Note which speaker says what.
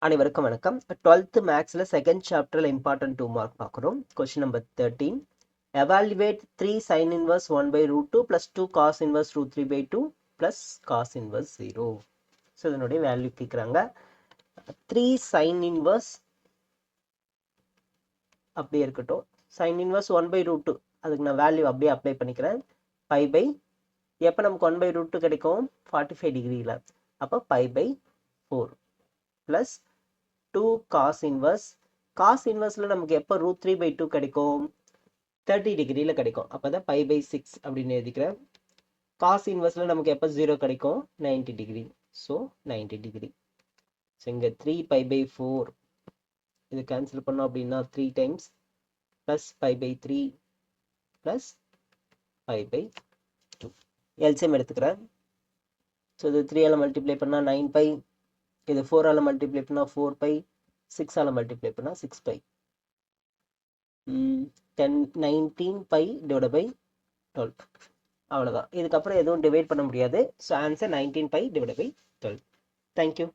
Speaker 1: அனைவருக்கும் வணக்கம். 12th மேக்ஸில் செகண்ட் சாப்டரில் இம்பார்ட்டன்ட் 2 மார்க் பார்க்குறோம். Question number 13. Evaluate 3 sin inverse 1 by root 2 plus 2 cos inverse root 3 by 2 plus cos inverse 0. So இதனுடைய value கேட்குறாங்க. 3 sin inverse அப்படியே இருக்கட்டும். sin inverse 1 by root 2 அதுக்கு நான் வேல்யூ அப்படியே அப்ளை பண்ணிக்கிறேன். பை பை எப்போ நமக்கு 1 by root 2 கிடைக்கும் 45 டிகிரியில், அப்போ pi by 4 plus 2 cos inverse. cos inverseல நமக்கு எப்போ root 3 by 2 கிடைக்கும் 30 டிகிரியில் கிடைக்கும், அப்போ தான் பை பை 6 அப்படின்னு எழுதிக்கிறேன். cos inverseல நமக்கு எப்போ 0 கிடைக்கும் 90 டிகிரி, ஸோ 90 டிகிரி. ஸோ இங்கே 3 பை பை 4 இது கேன்சல் பண்ணோம் அப்படின்னா 3 times plus pi by 3 plus pi by 2. LCM எடுத்துக்கிறேன். ஸோ இது 3ஆல் மல்டிப்ளை பண்ணால் 9 பை, இது 4ஆல் மல்டிப்ளை பண்ணால் 4 பை, 6ஆல் மல்டிப்ளை பண்ணால் 6 பை. 19 pi divide by 12. அவ்வளோதான். இதுக்கப்புறம் எதுவும் டிவைட் பண்ண முடியாது. So answer 19 pi divide by 12. Thank you.